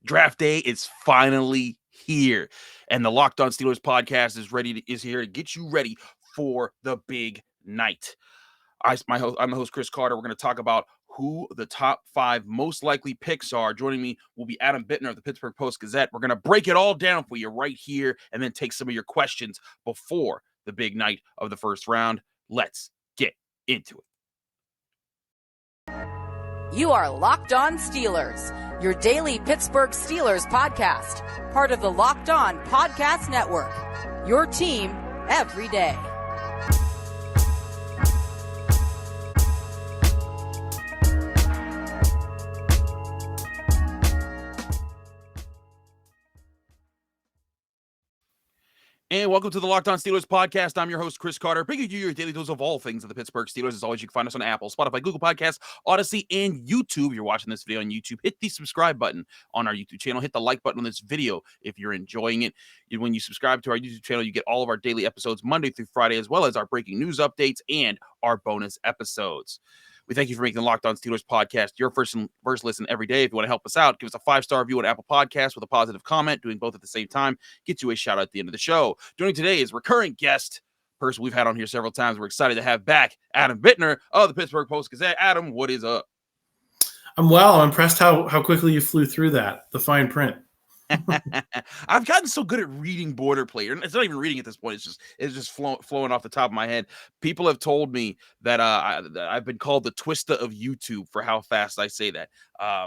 Draft day is finally here, and the Locked On Steelers podcast is here to get you ready for the big night. I'm the host, Chris Carter. We're going to talk about who the top 5 most likely picks are. Joining me will be Adam Bittner of the Pittsburgh Post-Gazette. We're going to break it all down for you right here and then take some of your questions before the big night of the first round. Let's get into it. You are Locked On Steelers, your daily Pittsburgh Steelers podcast, part of the Locked On Podcast Network, your team every day. And welcome to the Locked On Steelers podcast. I'm your host, Chris Carter, bringing you your daily dose of all things of the Pittsburgh Steelers. As always, you can find us on Apple, Spotify, Google Podcasts, Odyssey, and YouTube. If you're watching this video on YouTube, hit the subscribe button on our YouTube channel. Hit the like button on this video if you're enjoying it. When you subscribe to our YouTube channel, you get all of our daily episodes Monday through Friday, as well as our breaking news updates and our bonus episodes. We thank you for making the Locked On Steelers podcast your first listen every day. If you want to help us out, give us a 5-star review on Apple Podcasts with a positive comment. Doing both at the same time gets you a shout out at the end of the show. Joining today is recurring guest, person we've had on here several times. We're excited to have back Adam Bittner of the Pittsburgh Post-Gazette. Adam, what is up? I'm well. I'm impressed how quickly you flew through that, the fine print. I've gotten so good at reading boilerplate. It's not even reading at this point. It's just flowing off the top of my head. People have told me that I've been called the Twista of YouTube for how fast I say that.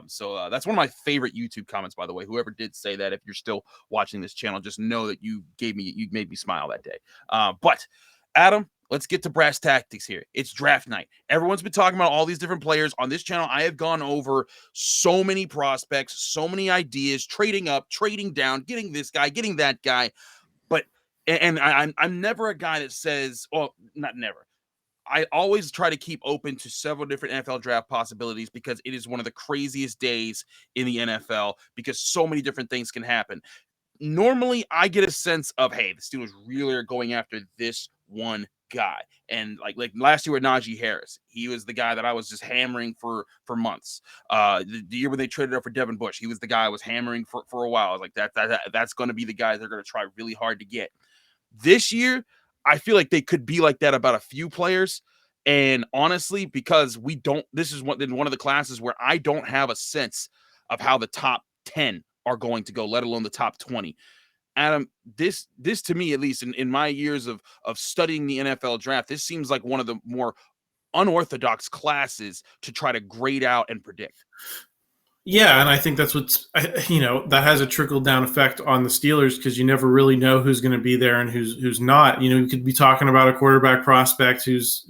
So that's one of my favorite YouTube comments, by the way. Whoever did say that, if you're still watching this channel, just know that you made me smile that day. But Adam, let's get to brass tactics here. It's draft night. Everyone's been talking about all these different players. On this channel, I have gone over so many prospects, so many ideas, trading up, trading down, getting this guy, getting that guy. But I'm never a guy that says, well, not never. I always try to keep open to several different NFL draft possibilities because it is one of the craziest days in the NFL because so many different things can happen. Normally, I get a sense of, hey, the Steelers really are going after this one guy. And like last year with Najee Harris, he was the guy that I was just hammering for months. The year when they traded up for Devin Bush, he was the guy I was hammering for a while. I was like, that's going to be the guy they're going to try really hard to get. This year, I feel like they could be like that about a few players. And honestly, because this is one of the classes where I don't have a sense of how the top 10 are going to go, let alone the top 20. Adam, this to me, at least in my years of studying the NFL draft, this seems like one of the more unorthodox classes to try to grade out and predict. Yeah, and I think that's that has a trickle-down effect on the Steelers because you never really know who's going to be there and who's not. You could be talking about a quarterback prospect who's,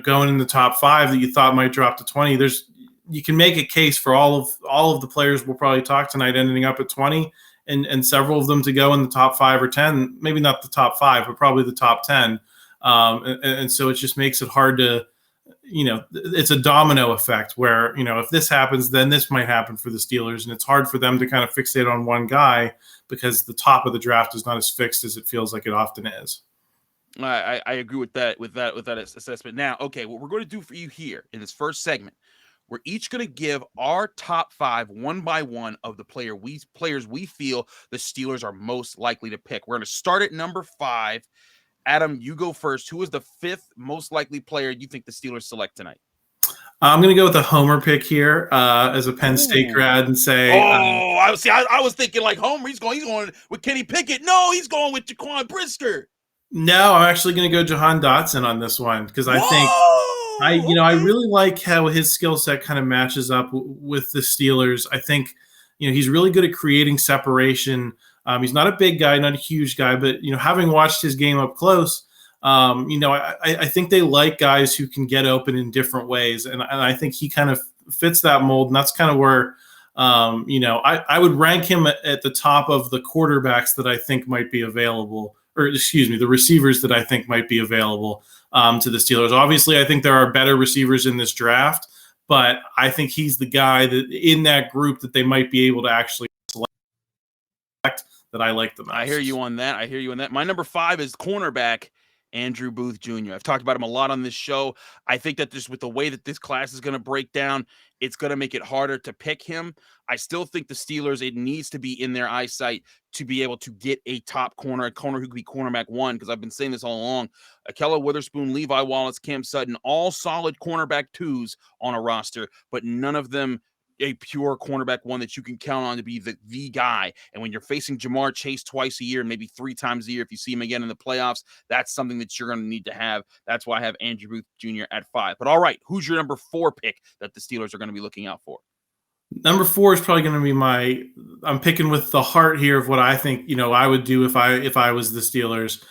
going in the top 5 that you thought might drop to 20. You can make a case for all of the players we'll probably talk tonight ending up at 20. And several of them to go in the top 5 or 10, maybe not the top 5, but probably the top 10. And so it just makes it hard to, it's a domino effect where, if this happens, then this might happen for the Steelers. And it's hard for them to kind of fixate on one guy because the top of the draft is not as fixed as it feels like it often is. I agree with that assessment. Now, okay, what we're going to do for you here in this first segment, we're each going to give our top 5 one by one of the players we feel the Steelers are most likely to pick. We're going to start at number 5. Adam, you go first. Who is the 5th most likely player you think the Steelers select tonight? I'm going to go with a homer pick here as a Penn State grad and say. I was thinking like homer. He's going with Kenny Pickett. No, he's going with Jaquan Brisker. No, I'm actually going to go Jahan Dotson on this one because I think. I really like how his skill set kind of matches up with the Steelers. I think, he's really good at creating separation. He's not a big guy, not a huge guy, but, having watched his game up close, I think they like guys who can get open in different ways. And I think he kind of fits that mold. And that's kind of where, I would rank him at the top of the quarterbacks that I think might be available, or excuse me, the receivers that I think might be available to the Steelers. Obviously, I think there are better receivers in this draft, but I think he's the guy that in that group that they might be able to actually select that I like the most. I hear you on that. My number 5 is cornerback Andrew Booth Jr. I've talked about him a lot on this show. I think that just with the way that this class is going to break down, it's going to make it harder to pick him. I still think the Steelers, it needs to be in their eyesight to be able to get a top corner, a corner who could be cornerback one, because I've been saying this all along. Akella Witherspoon, Levi Wallace, Cam Sutton, all solid cornerback twos on a roster, but none of them a pure cornerback one that you can count on to be the guy. And when you're facing Jamar Chase twice a year and maybe 3 times a year, if you see him again in the playoffs, that's something that you're going to need to have. That's why I have Andrew Ruth Jr. at 5. But all right, who's your number 4 pick that the Steelers are going to be looking out for? Number 4 is probably going to be I'm picking with the heart here of what I think, I would do if I was the Steelers.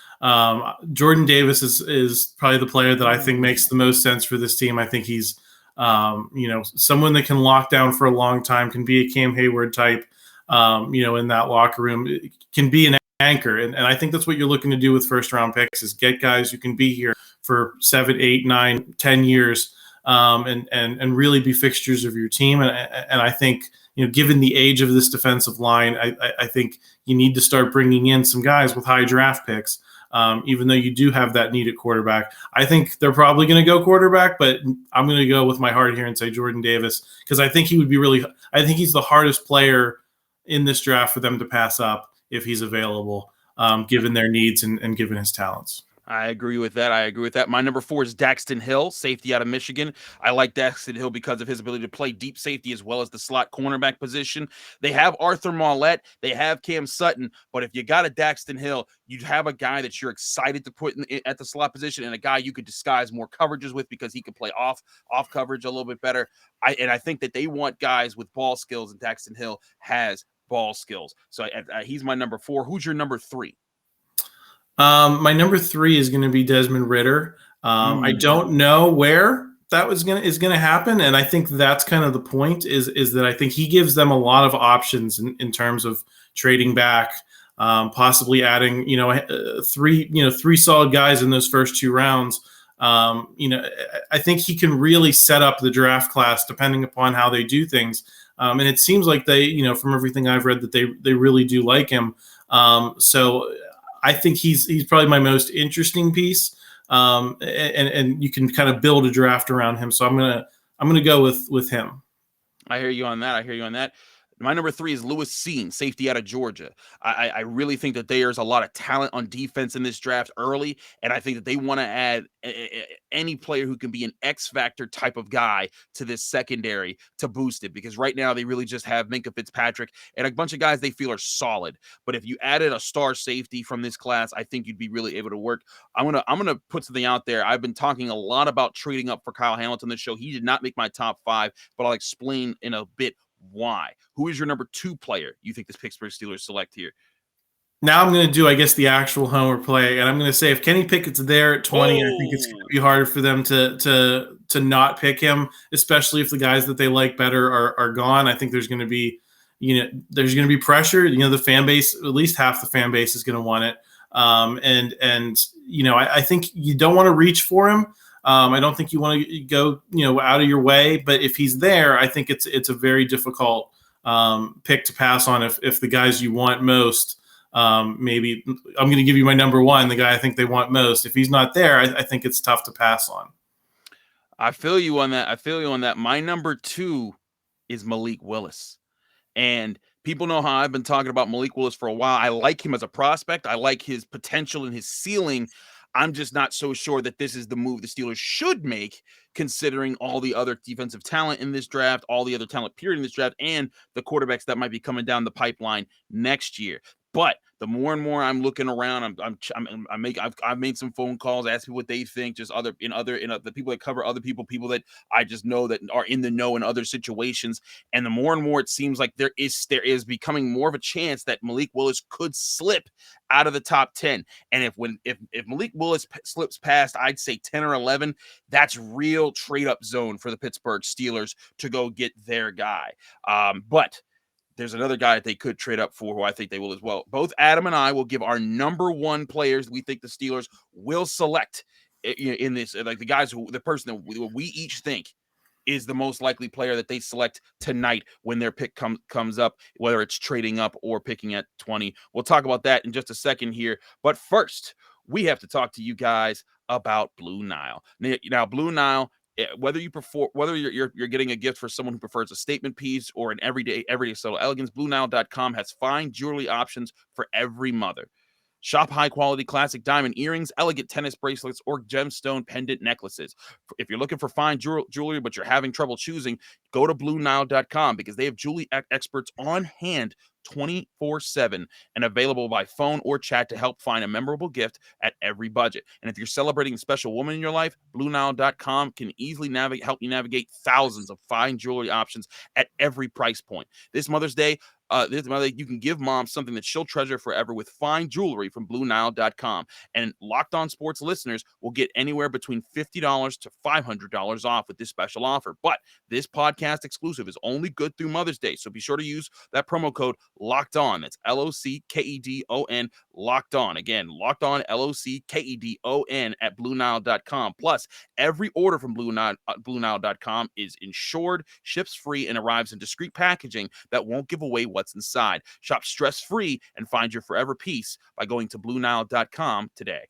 Jordan Davis is probably the player that I think makes the most sense for this team. I think he's, someone that can lock down for a long time, can be a Cam Hayward type, in that locker room, can be an anchor. And I think that's what you're looking to do with first round picks, is get guys who can be here for 7, 8, 9, 10 years, and really be fixtures of your team. And I think, given the age of this defensive line, I think you need to start bringing in some guys with high draft picks. Even though you do have that need at quarterback. I think they're probably going to go quarterback, but I'm going to go with my heart here and say Jordan Davis, because I think he would be I think he's the hardest player in this draft for them to pass up if he's available, given their needs and given his talents. I agree with that. My number 4 is Daxton Hill, safety out of Michigan. I like Daxton Hill because of his ability to play deep safety as well as the slot cornerback position. They have Arthur Maulet. They have Cam Sutton. But if you got a Daxton Hill, you'd have a guy that you're excited to put at the slot position, and a guy you could disguise more coverages with because he could play off coverage a little bit better. I think that they want guys with ball skills, and Daxton Hill has ball skills. So he's my number 4. Who's your number 3? My number 3 is going to be Desmond Ridder. I don't know where that is going to happen, and I think that's kind of the point. Is that I think he gives them a lot of options in terms of trading back, possibly adding 3 solid guys in those first 2 rounds. I think he can really set up the draft class depending upon how they do things. And it seems like they, from everything I've read, that they really do like him. So I think he's probably my most interesting piece, and you can kind of build a draft around him. So I'm gonna go with him. I hear you on that. My number 3 is Lewis Cine, safety out of Georgia. I really think that there's a lot of talent on defense in this draft early, and I think that they want to add any player who can be an X factor type of guy to this secondary to boost it, because right now they really just have Minkah Fitzpatrick and a bunch of guys they feel are solid. But if you added a star safety from this class, I think you'd be really able to work. I'm gonna put something out there. I've been talking a lot about trading up for Kyle Hamilton this show. He did not make my top 5, but I'll explain in a bit why. Who is your number 2 player you think the Pittsburgh Steelers select here? Now I'm going to do, I guess, the actual homer play, and I'm going to say if Kenny Pickett's there at 20, I think it's going to be harder for them to not pick him, especially if the guys that they like better are gone. I think there's going to be, pressure. The fan base, at least half the fan base, is going to want it. I think you don't want to reach for him. I don't think you want to go, out of your way. But if he's there, I think it's a very difficult pick to pass on. If the guys you want most, maybe I'm going to give you my number 1, the guy I think they want most. If he's not there, I think it's tough to pass on. I feel you on that. My number 2 is Malik Willis, and people know how I've been talking about Malik Willis for a while. I like him as a prospect. I like his potential and his ceiling. I'm just not so sure that this is the move the Steelers should make, considering all the other defensive talent in this draft, all the other talent period in this draft, and the quarterbacks that might be coming down the pipeline next year. But the more and more I'm looking around, I've made some phone calls, asked people what they think, just the people that cover other people that I just know that are in the know in other situations. And the more and more it seems like there is becoming more of a chance that Malik Willis could slip out of the top 10. And if Malik Willis slips past, I'd say 10 or 11, that's real trade up zone for the Pittsburgh Steelers to go get their guy. But there's another guy that they could trade up for who I think they will as well. Both Adam and I will give our number 1 players we think the Steelers will select in this, like the person that we each think is the most likely player that they select tonight when their pick comes up, whether it's trading up or picking at 20. We'll talk about that in just a second here. But first, we have to talk to you guys about Blue Nile. Now, Blue Nile, whether you're getting a gift for someone who prefers a statement piece or an everyday subtle elegance, BlueNile.com has fine jewelry options for every mother. Shop high-quality classic diamond earrings, elegant tennis bracelets, or gemstone pendant necklaces. If you're looking for fine jewelry but you're having trouble choosing, go to BlueNile.com because they have jewelry experts on hand 24/7 and available by phone or chat to help find a memorable gift at every budget. And if you're celebrating a special woman in your life, BlueNile.com can easily help you navigate thousands of fine jewelry options at every price point. This Mother's Day, you can give mom something that she'll treasure forever with fine jewelry from BlueNile.com. And Locked On Sports listeners will get anywhere between $50 to $500 off with this special offer. But this podcast exclusive is only good through Mother's Day, so be sure to use that promo code Locked On. That's LOCKEDON, Locked On. Again, Locked On, LOCKEDON at BlueNile.com. Plus, every order from BlueNile.com is insured, ships free, and arrives in discreet packaging that won't give away what's inside. Shop stress-free and find your forever peace by going to BlueNile.com today.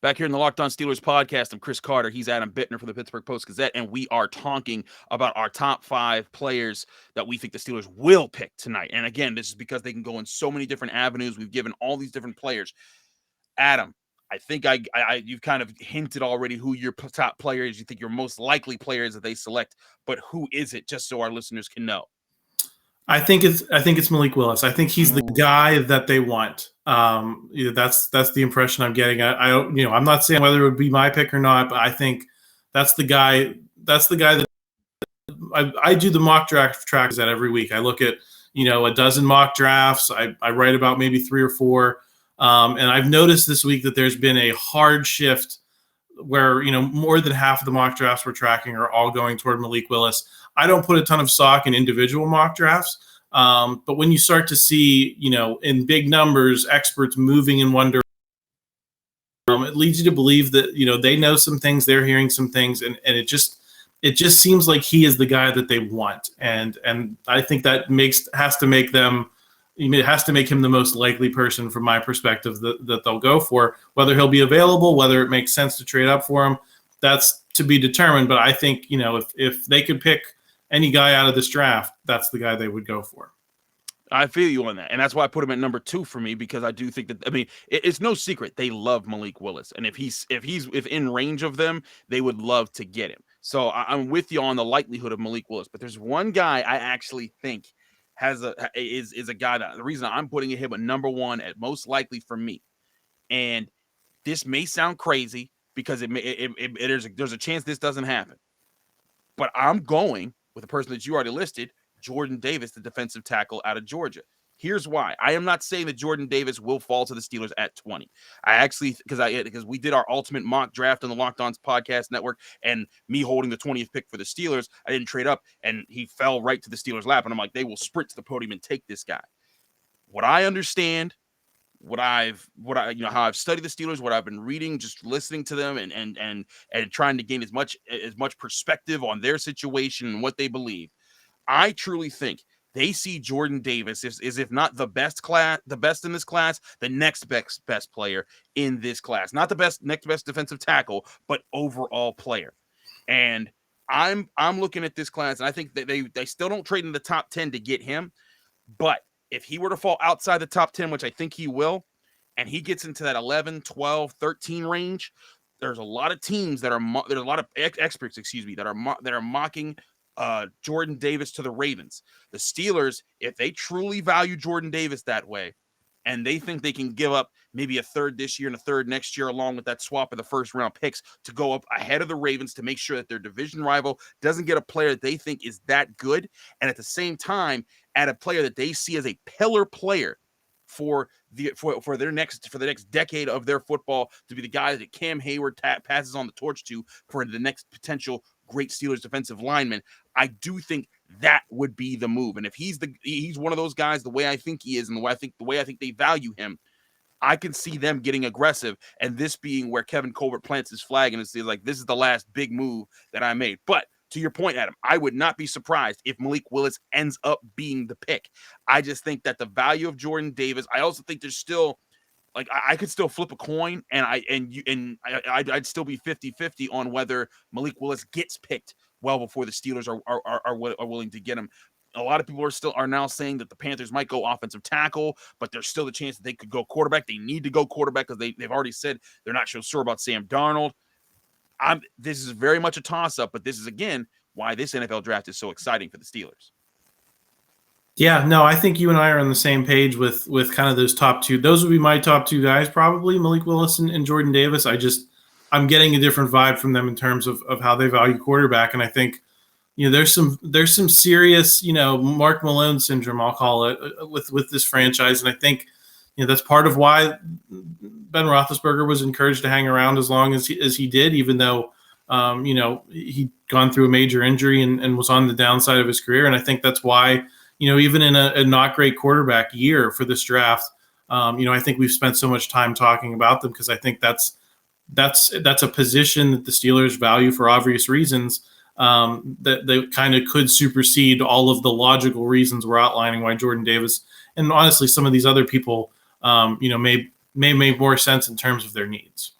Back here in the Locked On Steelers podcast, I'm Chris Carter. He's Adam Bittner from the Pittsburgh Post-Gazette, and we are talking about our top 5 players that we think the Steelers will pick tonight. And again, this is because they can go in so many different avenues. We've given all these different players. Adam, I think you've kind of hinted already who your top player is. You think your most likely players that they select, but who is it? Just so our listeners can know. I think it's Malik Willis. I think he's the guy that they want. That's the impression I'm getting. I'm not saying whether it would be my pick or not, but I think that's the guy. That's the guy that I do the mock draft tracks at every week. I look at a dozen mock drafts. I write about maybe 3 or 4, and I've noticed this week that there's been a hard shift where more than half of the mock drafts we're tracking are all going toward Malik Willis. I don't put a ton of stock in individual mock drafts, but when you start to see, in big numbers, experts moving in one direction, it leads you to believe that they know some things, they're hearing some things, and it just seems like he is the guy that they want, and I think that has to make him the most likely person from my perspective that they'll go for. Whether he'll be available, whether it makes sense to trade up for him, that's to be determined. But I think if they could pick any guy out of this draft, that's the guy they would go for. I feel you on that. And that's why I put him at number 2 for me, because I do think that, it's no secret they love Malik Willis. And if he's in range of them, they would love to get him. So I'm with you on the likelihood of Malik Willis. But there's one guy I actually think is a guy that the reason I'm putting him at number 1 at most likely for me. And this may sound crazy because there's a chance this doesn't happen. But I'm going with a person that you already listed, Jordan Davis, the defensive tackle out of Georgia. Here's why. I am not saying that Jordan Davis will fall to the Steelers at 20. I actually, because we did our ultimate mock draft on the Locked On Podcast Network, and me holding the 20th pick for the Steelers, I didn't trade up, and he fell right to the Steelers' lap, and I'm like, they will sprint to the podium and take this guy. What I understand, how I've studied the Steelers, what I've been reading, just listening to them, and trying to gain as much perspective on their situation and what they believe. I truly think they see Jordan Davis as if not the best in this class, the next best player in this class. Not the next best defensive tackle, but overall player. And I'm looking at this class, and I think that they still don't trade in the top 10 to get him. But if he were to fall outside the top 10, which I think he will, and he gets into that 11, 12, 13 range, there's a lot of teams there's a lot of experts, that are mocking Jordan Davis to the Ravens. The Steelers, if they truly value Jordan Davis that way, and they think they can give up maybe a third this year and a third next year, along with that swap of the first round picks to go up ahead of the Ravens to make sure that their division rival doesn't get a player that they think is that good, and at the same time add a player that they see as a pillar player for the next decade of their football, to be the guy that Cam Hayward passes on the torch to for the next potential great Steelers defensive lineman. I do think that would be the move. And if he's one of those guys, the way I think he is, and the way I think they value him, I can see them getting aggressive, and this being where Kevin Colbert plants his flag and it's like, this is the last big move that I made. But to your point, Adam, I would not be surprised if Malik Willis ends up being the pick. I just think that the value of Jordan Davis, I also think there's still, like, I could still flip a coin, and I'd still be 50-50 on whether Malik Willis gets picked well before the Steelers are willing to get him. A lot of people are now saying that the Panthers might go offensive tackle, but there's still a chance that they could go quarterback. They need to go quarterback because they've already said they're not sure about Sam Darnold. This is very much a toss-up, but this is, again, why this NFL draft is so exciting for the Steelers. Yeah, no, I think you and I are on the same page with kind of those top two. Those would be my top two guys, probably Malik Willis and Jordan Davis. I'm getting a different vibe from them in terms of how they value quarterback. And I think, there's some serious, Mark Malone syndrome, I'll call it, with this franchise. And I think, that's part of why Ben Roethlisberger was encouraged to hang around as long as he did, even though, he'd gone through a major injury and was on the downside of his career. And I think that's why, even in a not great quarterback year for this draft, I think we've spent so much time talking about them because I think that's a position that the Steelers value for obvious reasons, that they kind of could supersede all of the logical reasons we're outlining why Jordan Davis and honestly some of these other people, may make more sense in terms of their needs.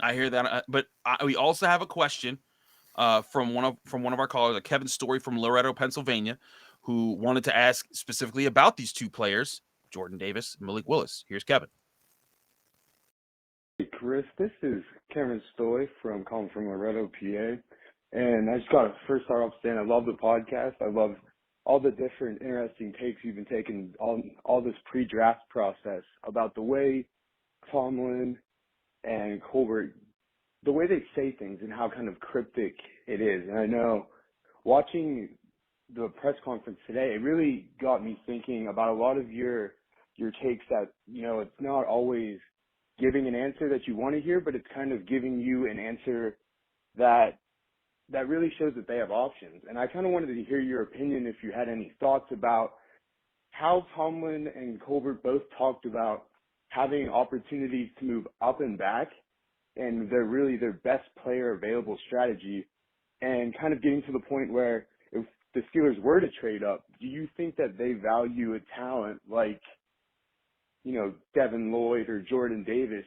I hear that, but we also have a question from one of our callers, Kevin Story from Loretto, Pennsylvania, who wanted to ask specifically about these two players, Jordan Davis and Malik Willis. Here's Kevin. Hey, Chris, this is Kevin Story calling from Loretto, PA. And I just got to first start off saying I love the podcast. I love all the different interesting takes you've been taking on all this pre-draft process about the way Tomlin and Colbert, the way they say things and how kind of cryptic it is. And I know watching the press conference today, it really got me thinking about a lot of your takes that, it's not always giving an answer that you want to hear, but it's kind of giving you an answer that really shows that they have options. And I kind of wanted to hear your opinion if you had any thoughts about how Tomlin and Colbert both talked about having opportunities to move up and back and they're really their best player available strategy, and kind of getting to the point where if the Steelers were to trade up, do you think that they value a talent like, Devin Lloyd or Jordan Davis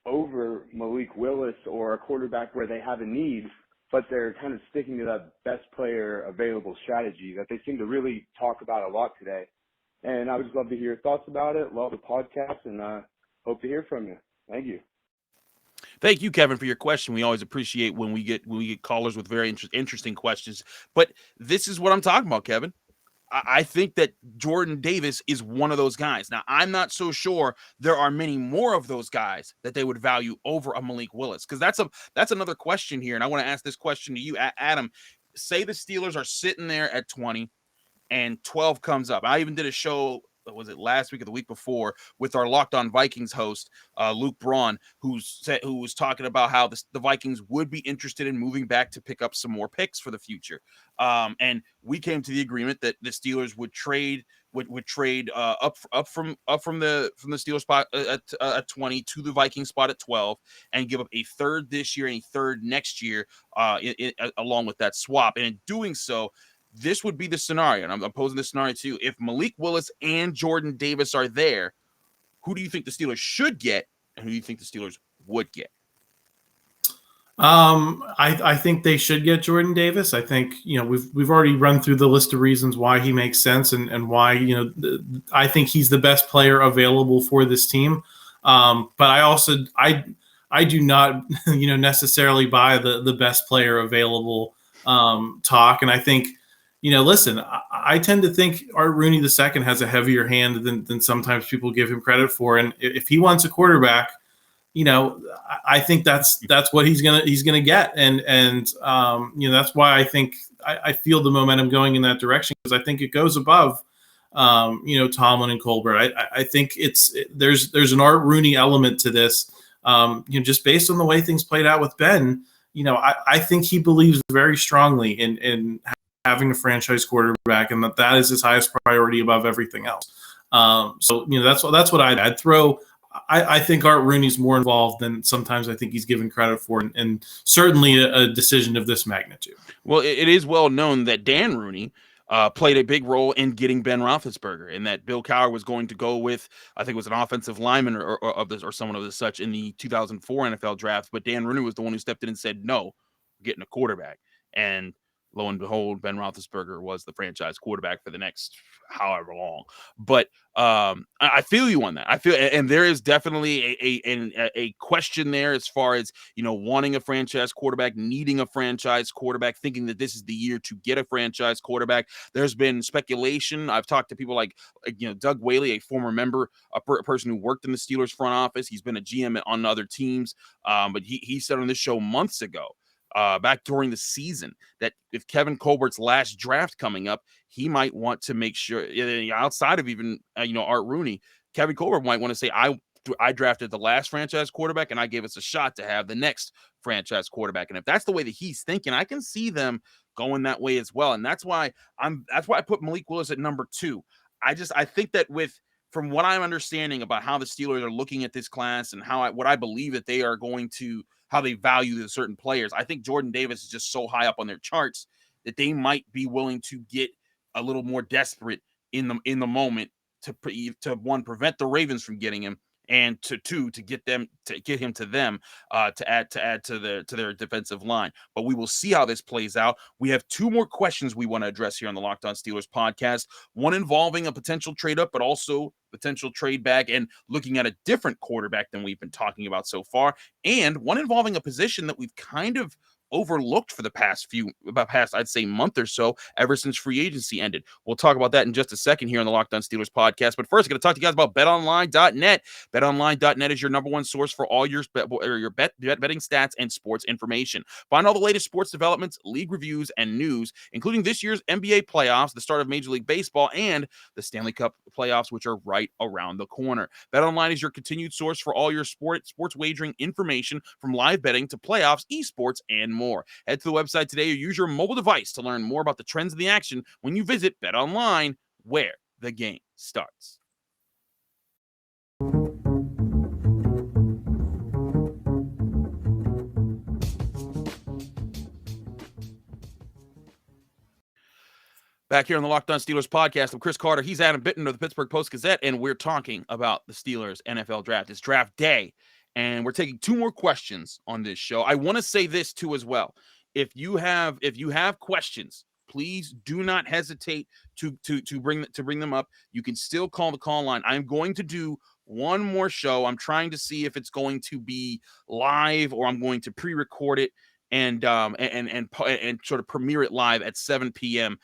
over Malik Willis or a quarterback where they have a need, but they're kind of sticking to that best player available strategy that they seem to really talk about a lot today? And I would just love to hear your thoughts about it. Love the podcast, and hope to hear from you. Thank you. Thank you, Kevin, for your question. We always appreciate when we get callers with very interesting questions. But this is what I'm talking about, Kevin. I think that Jordan Davis is one of those guys. Now, I'm not so sure there are many more of those guys that they would value over a Malik Willis, because that's another question here. And I want to ask this question to you, Adam. Say the Steelers are sitting there at 20 and 12 comes up. I even did a show, was it last week or the week before, with our Locked On Vikings host, Luke Braun, who was talking about how the Vikings would be interested in moving back to pick up some more picks for the future. And we came to the agreement that the Steelers would trade up from the Steelers spot at 20 to the Viking spot at 12 and give up a third this year and a third next year along with that swap. And in doing so, this would be the scenario, and I'm posing this scenario too. If Malik Willis and Jordan Davis are there, who do you think the Steelers should get, and who do you think the Steelers would get? I think they should get Jordan Davis. I think, we've already run through the list of reasons why he makes sense and why, I think he's the best player available for this team. But I do not, necessarily buy the best player available talk. And I think, listen, I tend to think Art Rooney II has a heavier hand than sometimes people give him credit for. And if he wants a quarterback, I think that's what he's gonna get. And that's why I think I feel the momentum going in that direction, because I think it goes above, Tomlin and Colbert. I think there's an Art Rooney element to this, just based on the way things played out with Ben. I think he believes very strongly in having a franchise quarterback, and that is his highest priority above everything else. So that's what I'd throw. I think Art Rooney's more involved than sometimes I think he's given credit for, and certainly a decision of this magnitude. Well, it is well known that Dan Rooney played a big role in getting Ben Roethlisberger, and that Bill Cowher was going to go with, I think it was an offensive lineman or someone of the such in the 2004 NFL draft, but Dan Rooney was the one who stepped in and said, no, we're getting a quarterback. And lo and behold, Ben Roethlisberger was the franchise quarterback for the next however long. But I feel you on that. I feel, and there is definitely a question there as far as, wanting a franchise quarterback, needing a franchise quarterback, thinking that this is the year to get a franchise quarterback. There's been speculation. I've talked to people like Doug Whaley, a former member, a person who worked in the Steelers front office. He's been a GM on other teams, but he said on this show months ago, back during the season, that if Kevin Colbert's last draft coming up, he might want to make sure, outside of even Art Rooney, Kevin Colbert might want to say, I drafted the last franchise quarterback and I gave us a shot to have the next franchise quarterback. And if that's the way that he's thinking, I can see them going that way as well. And that's why I put Malik Willis at number 2. I think that from what I'm understanding about how the Steelers are looking at this class and what I believe that they are going to, how they value the certain players, I think Jordan Davis is just so high up on their charts that they might be willing to get a little more desperate in the moment to prevent the Ravens from getting him, and to get him to them to add to their defensive line. But we will see how this plays out. We have 2 more questions we want to address here on the Locked On Steelers podcast. One involving a potential trade up, but also potential trade back and looking at a different quarterback than we've been talking about so far, and one involving a position that we've kind of overlooked for the past I'd say month or so, ever since free agency ended. We'll talk about that in just a second here on the Locked On Steelers podcast. But first, I'm going to talk to you guys about betonline.net. Betonline.net is your number one source for all your betting stats and sports information. Find all the latest sports developments, league reviews, and news, including this year's NBA playoffs, the start of Major League Baseball, and the Stanley Cup playoffs, which are right around the corner. BetOnline is your continued source for all your sports wagering information, from live betting to playoffs, esports, and more. Head to the website today or use your mobile device to learn more about the trends in the action when you visit BetOnline, where the game starts. Back here on the Locked On Steelers podcast, I'm Chris Carter. He's Adam Bitton of the Pittsburgh Post-Gazette, and we're talking about the Steelers NFL draft. It's draft day, and we're taking 2 more questions on this show. I want to say this too as well. If you have questions, please do not hesitate to bring them up. You can still call the call line. I'm going to do one more show. I'm trying to see if it's going to be live or I'm going to pre-record it and sort of premiere it live at 7 p.m.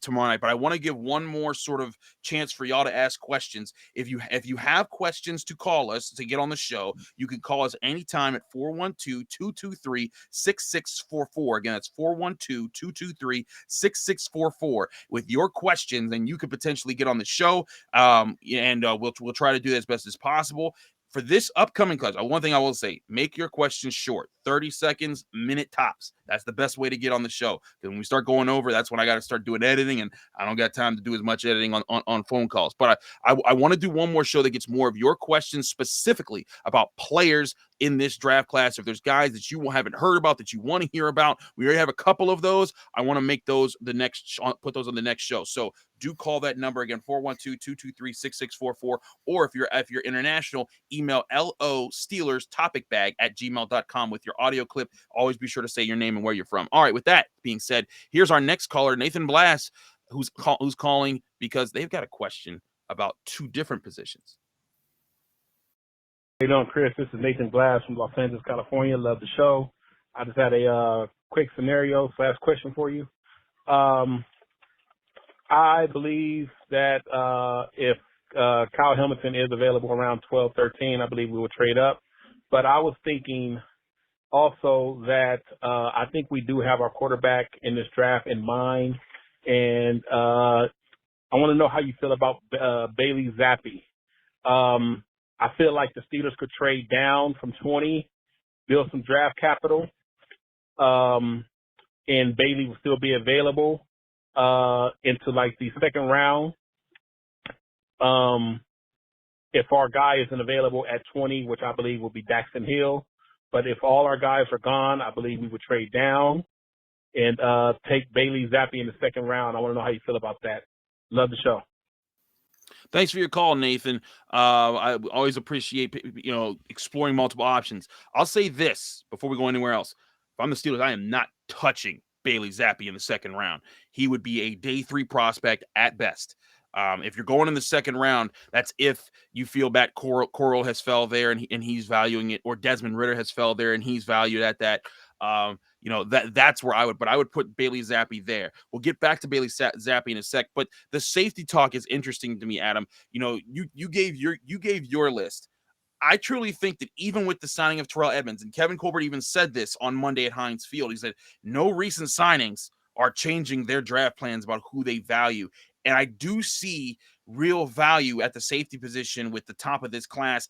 Tomorrow night. But I want to give one more sort of chance for y'all to ask questions. If you have questions to call us to get on the show, you can call us anytime at 412-223-6644. Again, that's 412-223-6644 with your questions, and you could potentially get on the show. We'll try to do that as best as possible. For this upcoming class, one thing I will say, make your questions short, 30 seconds, minute tops. That's the best way to get on the show. Because when we start going over, that's when I got to start doing editing, and I don't got time to do as much editing on phone calls. But I want to do one more show that gets more of your questions specifically about players in this draft class. If there's guys that you haven't heard about that you want to hear about, we already have a couple of those. I want to make those put those on the next show. So do call that number again, 412-223-6644. Or if you're international, email LOSteelersTopicBag@gmail.com with your audio clip. Always be sure to say your name and where you're from. All right, with that being said, here's our next caller, Nathan Blass, who's calling because they've got a question about 2 different positions. How you doing, Chris? This is Nathan Blass from Los Angeles, California. Love the show. I just had a quick scenario/question for you. I believe that if Kyle Hamilton is available around 12-13, I believe we will trade up. But I was thinking also that I think we do have our quarterback in this draft in mind. And I want to know how you feel about Bailey Zappe. I feel like the Steelers could trade down from 20, build some draft capital, and Bailey will still be available into like the second round. And if our guy isn't available at 20, which I believe will be Daxton Hill. But if all our guys are gone, I believe we would trade down and take Bailey Zappe in the second round. I want to know how you feel about that. Love the show. Thanks for your call, Nathan. I always appreciate exploring multiple options. I'll say this before we go anywhere else. If I'm the Steelers, I am not touching Bailey Zappe in the second round. He would be a day 3 prospect at best. If you're going in the second round, that's if you feel that Coral has fell there and he's valuing it, or Desmond Ridder has fell there and he's valued at that. That's where I would put Bailey Zappe there. We'll get back to Bailey Zappe in a sec, but the safety talk is interesting to me, Adam. You gave your list. I truly think that even with the signing of Terrell Edmunds, and Kevin Colbert even said this on Monday at Heinz Field, he said no recent signings are changing their draft plans about who they value. And I do see real value at the safety position with the top of this class.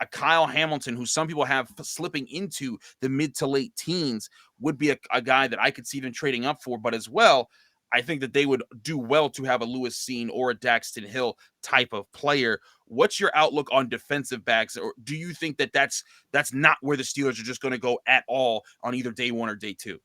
A Kyle Hamilton, who some people have slipping into the mid to late teens, would be a guy that I could see them trading up for. But as well, I think that they would do well to have a Lewis Cine or a Daxton Hill type of player. What's your outlook on defensive backs? Or do you think that that's not where the Steelers are just going to go at all on either day 1 or day 2?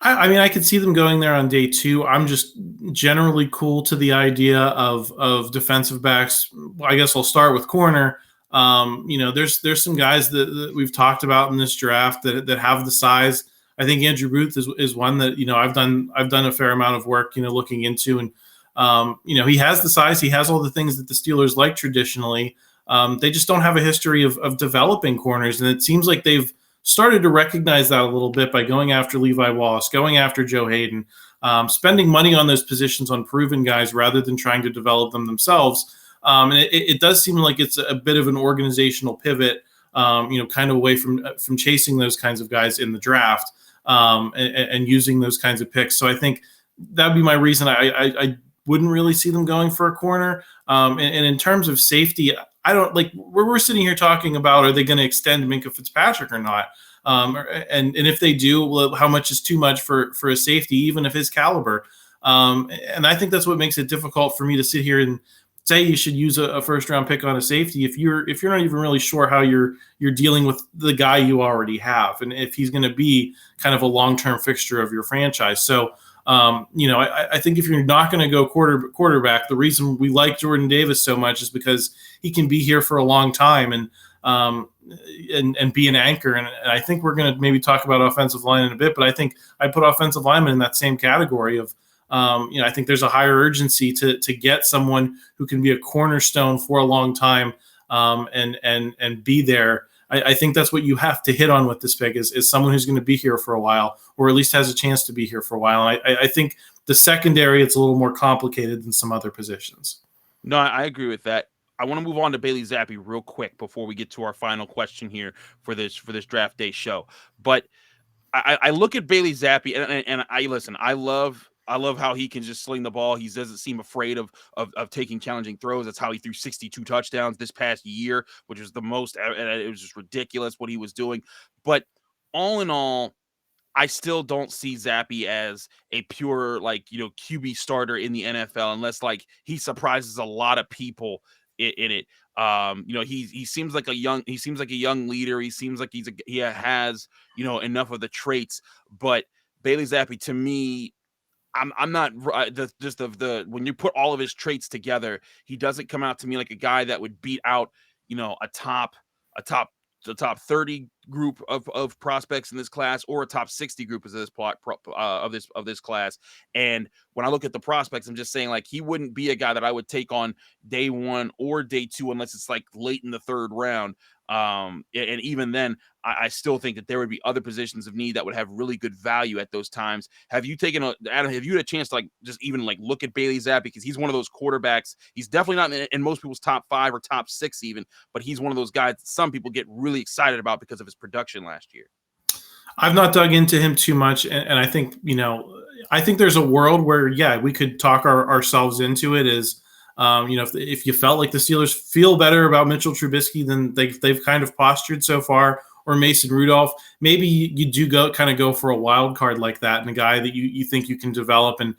I mean, I could see them going there on day 2. I'm just generally cool to the idea of defensive backs. I guess I'll start with corner. There's some guys that we've talked about in this draft that have the size. I think Andrew Ruth is one that I've done a fair amount of work looking into, and he has the size. He has all the things that the Steelers like traditionally. They just don't have a history of developing corners, and it seems like they've started to recognize that a little bit by going after Levi Wallace, going after Joe Hayden, spending money on those positions on proven guys rather than trying to develop them themselves. And it does seem like it's a bit of an organizational pivot, kind of away from chasing those kinds of guys in the draft and using those kinds of picks. So I think that'd be my reason. I wouldn't really see them going for a corner. And in terms of safety, I don't like we're sitting here talking about, are they going to extend Minkah Fitzpatrick or not? And if they do, well, how much is too much for a safety, even of his caliber? And I think that's what makes it difficult for me to sit here and say you should use a first round pick on a safety if you're not even really sure how you're dealing with the guy you already have, and if he's going to be kind of a long-term fixture of your franchise. So I think if you're not going to go quarterback, the reason we like Jordan Davis so much is because he can be here for a long time and be an anchor. And I think we're going to maybe talk about offensive line in a bit, but I think I put offensive lineman in that same category of, I think there's a higher urgency to get someone who can be a cornerstone for a long time and be there. I think that's what you have to hit on with this pick is someone who's going to be here for a while, or at least has a chance to be here for a while. And I think the secondary, it's a little more complicated than some other positions. No, I agree with that. I want to move on to Bailey Zappe real quick before we get to our final question here for this draft day show. But I look at Bailey Zappe and I love how he can just sling the ball. He doesn't seem afraid of taking challenging throws. That's how he threw 62 touchdowns this past year, which was the most. It was just ridiculous what he was doing. But all in all, I still don't see Zappe as a pure QB starter in the NFL unless he surprises a lot of people in it. He seems like a young leader. He seems like he has enough of the traits. But Bailey Zappe, to me, I'm not when you put all of his traits together, he doesn't come out to me like a guy that would beat out the top 30 group of prospects in this class, or a top 60 group of this class. And when I look at the prospects, I'm just saying he wouldn't be a guy that I would take on day 1 or day 2 unless it's late in the 3rd round. And even then, I still think that there would be other positions of need that would have really good value at those times. Have you had a chance to just even look at Bailey Zappe? Because he's one of those quarterbacks. He's definitely not in most people's top 5 or top 6 even, but he's one of those guys that some people get really excited about because of his production last year. I've not dug into him too much, and I think I think there's a world where we could talk ourselves into it as if you felt like the Steelers feel better about Mitchell Trubisky than they've kind of postured so far, or Mason Rudolph, maybe you do go for a wild card like that, and a guy that you think you can develop and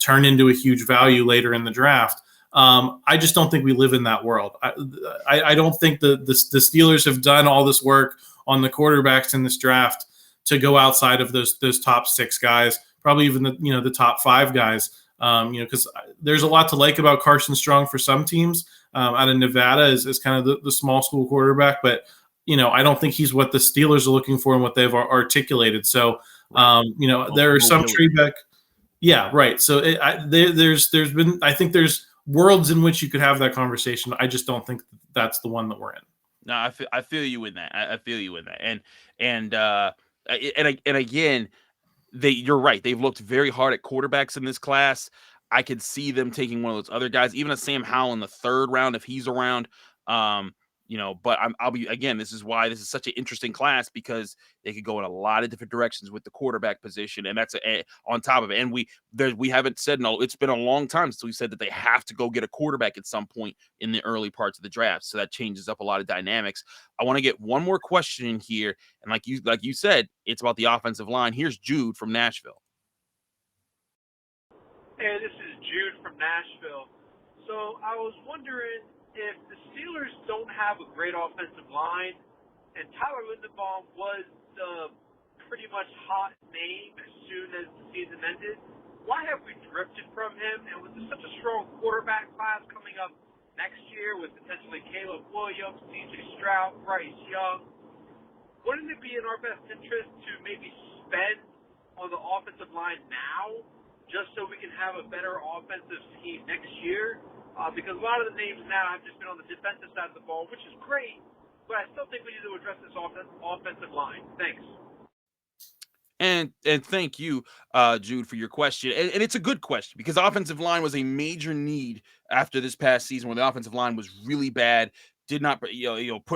turn into a huge value later in the draft. I just don't think we live in that world. I don't think the Steelers have done all this work on the quarterbacks in this draft to go outside of those top 6 guys, probably even the top 5 guys. Because there's a lot to like about Carson Strong for some teams out of Nevada is kind of the small school quarterback, but I don't think he's what the Steelers are looking for and what they've articulated. So there are some trade back. Yeah, right. So there's been, I think there's worlds in which you could have that conversation. I just don't think that's the one that we're in. No, I feel you in that. I feel you in that. And again, you're right. They've looked very hard at quarterbacks in this class. I could see them taking one of those other guys, even a Sam Howell in the 3rd round if he's around. But I'll be, again, this is why this is such an interesting class, because they could go in a lot of different directions with the quarterback position, and that's on top of it. And we haven't said, no, it's been a long time since we said that they have to go get a quarterback at some point in the early parts of the draft. So that changes up a lot of dynamics. I want to get one more question in here, and like you said, it's about the offensive line. Here's Jude from Nashville. Hey, this is Jude from Nashville. So I was wondering, if the Steelers don't have a great offensive line, and Tyler Linderbaum was the pretty much hot name as soon as the season ended, why have we drifted from him? And with such a strong quarterback class coming up next year with potentially Caleb Williams, C.J. Stroud, Bryce Young, wouldn't it be in our best interest to maybe spend on the offensive line now just so we can have a better offensive scheme next year? Because a lot of the names now have just been on the defensive side of the ball, which is great, but I still think we need to address this offensive line. Thanks. And thank you, Jude, for your question. And it's a good question, because offensive line was a major need after this past season, when the offensive line was really bad. Did not, put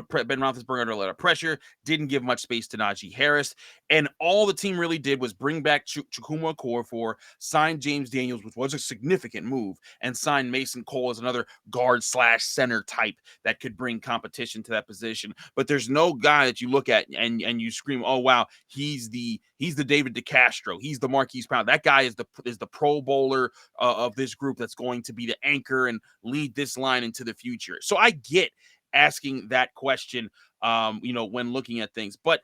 Ben Roethlisberger under a lot of pressure. Didn't give much space to Najee Harris, and all the team really did was bring back Chukwuma Okorafor, sign James Daniels, which was a significant move, and sign Mason Cole as another guard/center type that could bring competition to that position. But there's no guy that you look at and you scream, "Oh wow, he's the David DeCastro, he's the Marquise Brown." That guy is the Pro Bowler of this group that's going to be the anchor and lead this line into the future. So I get asking that question, when looking at things. But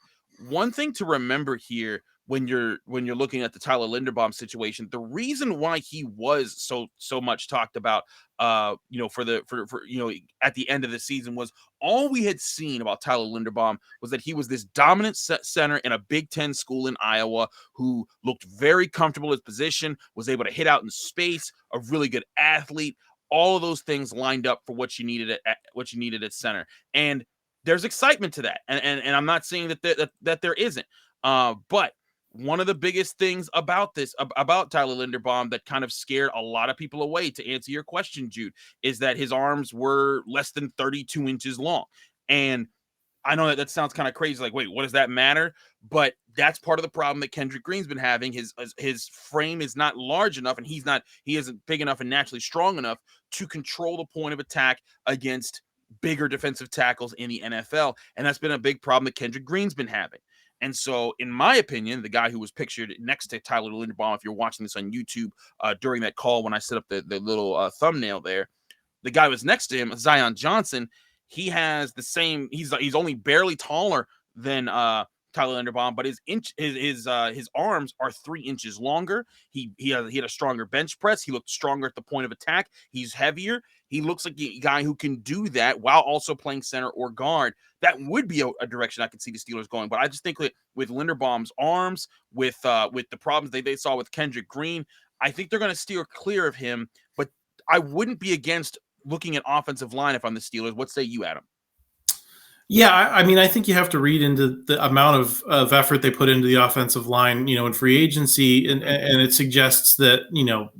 one thing to remember here, when you're looking at the Tyler Linderbaum situation, the reason why he was so much talked about, at the end of the season, was all we had seen about Tyler Linderbaum was that he was this dominant center in a Big Ten school in Iowa who looked very comfortable in his position, was able to hit out in space, a really good athlete. All of those things lined up for what you needed at center, and there's excitement to that. And I'm not saying that there isn't. But one of the biggest things about Tyler Linderbaum that kind of scared a lot of people away, to answer your question, Jude, is that his arms were less than 32 inches long. And I know that sounds kind of crazy. Like, wait, what does that matter? But that's part of the problem that Kendrick Green's been having. His frame is not large enough, and he isn't big enough and naturally strong enough to control the point of attack against bigger defensive tackles in the NFL. And that's been a big problem that Kendrick Green's been having. And so, in my opinion, the guy who was pictured next to Tyler Linderbaum, if you're watching this on YouTube during that call when I set up the little thumbnail there, the guy who was next to him, Zion Johnson, he has the same. He's only barely taller than Tyler Linderbaum, but his arms are 3 inches longer. He had a stronger bench press. He looked stronger at the point of attack. He's heavier. He looks like a guy who can do that while also playing center or guard. That would be a direction I could see the Steelers going. But I just think that with Linderbaum's arms, with the problems they saw with Kendrick Green, I think they're going to steer clear of him. But I wouldn't be against looking at offensive line if I'm the Steelers. What say you, Adam? Yeah, I mean, I think you have to read into the amount of effort they put into the offensive line, in free agency, and it suggests that,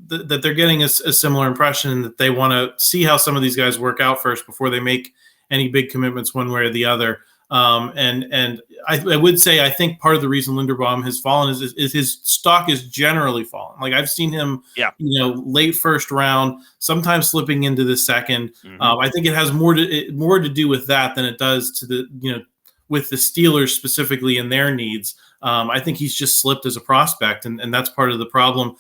that they're getting a similar impression, that they want to see how some of these guys work out first before they make any big commitments one way or the other. And I would say, I think part of the reason Linderbaum has fallen is his stock is generally fallen. Like, I've seen him, late first round, sometimes slipping into the second. Mm-hmm. I think it has more to do with that than it does to with the Steelers specifically and their needs. I think he's just slipped as a prospect, and that's part of the problem.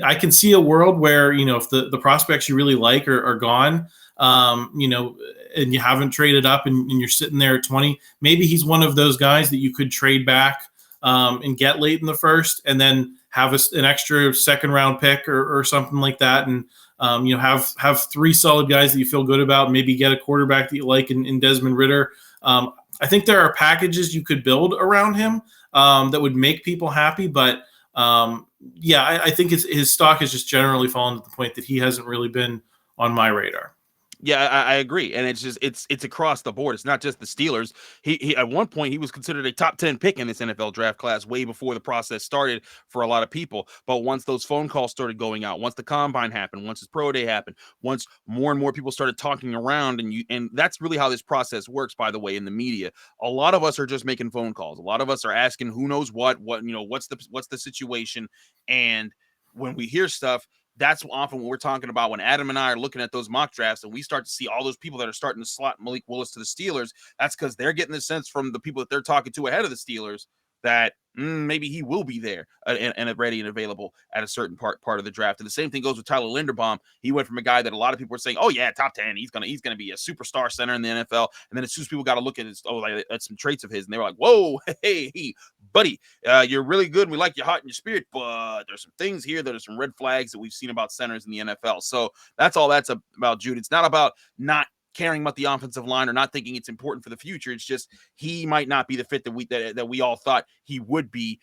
I can see a world where, if the prospects you really like are gone, and you haven't traded up and you're sitting there at 20, maybe he's one of those guys that you could trade back and get late in the first, and then have an extra second round pick or something like that. And, have three solid guys that you feel good about, maybe get a quarterback that you like in Desmond Ridder. I think there are packages you could build around him that would make people happy, but I think his stock has just generally fallen to the point that he hasn't really been on my radar. Yeah, I agree, and it's across the board. It's not just the Steelers. He at one point he was considered a top 10 pick in this NFL draft class way before the process started for a lot of people. But once those phone calls started going out, once the combine happened, once his pro day happened, once more and more people started talking around, and that's really how this process works. By the way, in the media, a lot of us are just making phone calls. A lot of us are asking who knows what's the situation, and when we hear stuff, that's often what we're talking about when Adam and I are looking at those mock drafts and we start to see all those people that are starting to slot Malik Willis to the Steelers. That's because they're getting the sense from the people that they're talking to ahead of the Steelers that maybe he will be there and ready and available at a certain part of the draft. And the same thing goes with Tyler Linderbaum. He went from a guy that a lot of people were saying, oh yeah, top 10, he's gonna be a superstar center in the NFL. And then as soon as people got to look at at some traits of his, and they were like, whoa, hey, buddy, you're really good. And we like your heart and your spirit, but there's some things here that are some red flags that we've seen about centers in the NFL. So that's all that's about, Jude. It's not about not caring about the offensive line or not thinking it's important for the future. It's just he might not be the fit that we all thought he would be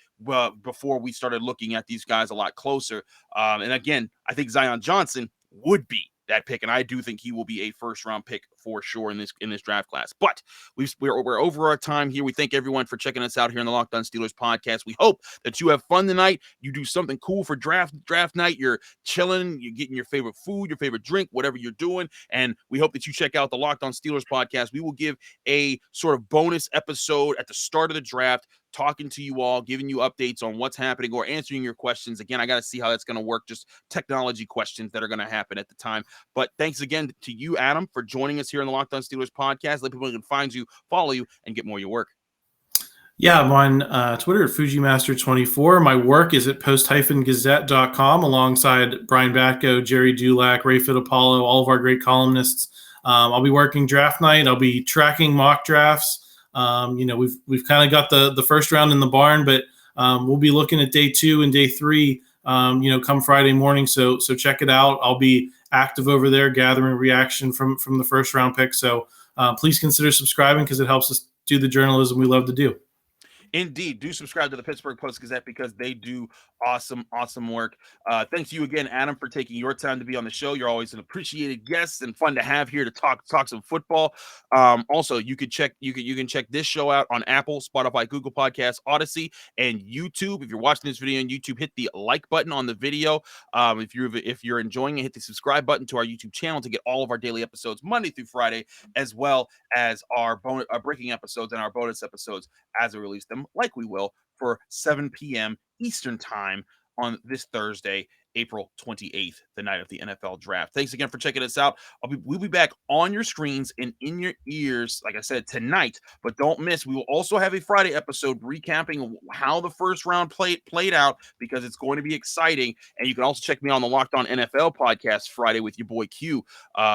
before we started looking at these guys a lot closer. And again, I think Jahan Dotson would be that pick, and I do think he will be a first round pick for sure in this draft class. But we're over our time here. We thank everyone for checking us out here on the Locked On Steelers podcast. We hope that you have fun tonight. You do something cool for draft night. You're chilling, you're getting your favorite food, your favorite drink, whatever you're doing. And we hope that you check out the Locked On Steelers podcast. We will give a sort of bonus episode at the start of the draft, talking to you all, giving you updates on what's happening or answering your questions. Again, I got to see how that's going to work, just technology questions that are going to happen at the time. But thanks again to you, Adam, for joining us here on the Locked On Steelers podcast. Let people can find you, follow you, and get more of your work. Yeah, I'm on Twitter at FujiMaster24. My work is at post-gazette.com alongside Brian Batko, Jerry Dulac, Ray Fittipaldo, all of our great columnists. I'll be working draft night. I'll be tracking mock drafts. We've kind of got the first round in the barn, but we'll be looking at day 2 and day 3, come Friday morning. So check it out. I'll be active over there, gathering reaction from the first round pick. So please consider subscribing because it helps us do the journalism we love to do. Indeed, do subscribe to the Pittsburgh Post-Gazette because they do awesome work. Thanks to you again, Adam, for taking your time to be on the show. You're always an appreciated guest and fun to have here to talk some football. Also, you can check this show out on Apple, Spotify, Google Podcasts, Odyssey, and YouTube. If you're watching this video on YouTube, hit the like button on the video. If you're enjoying it, hit the subscribe button to our YouTube channel to get all of our daily episodes Monday through Friday, as well as our breaking episodes and our bonus episodes as we release them, like we will, for 7 p.m. Eastern time on this Thursday, April 28th, the night of the NFL draft. Thanks again for checking us out. We'll be back on your screens and in your ears, like I said, tonight. But don't miss, we will also have a Friday episode recapping how the first round played out, because it's going to be exciting. And you can also check me on the Locked On NFL podcast Friday with your boy Q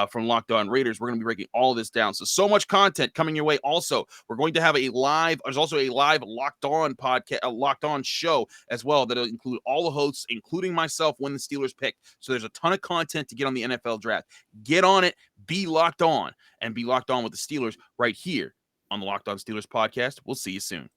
from Locked On Raiders. We're going to be breaking all of this down. So much content coming your way. Also, we're going to have there's also a live Locked On podcast, a Locked On show as well that'll include all the hosts, including myself, when the Steelers pick. So there's a ton of content to get on the NFL draft. Get on it, be locked on, and be locked on with the Steelers right here on the Locked On Steelers podcast. We'll see you soon.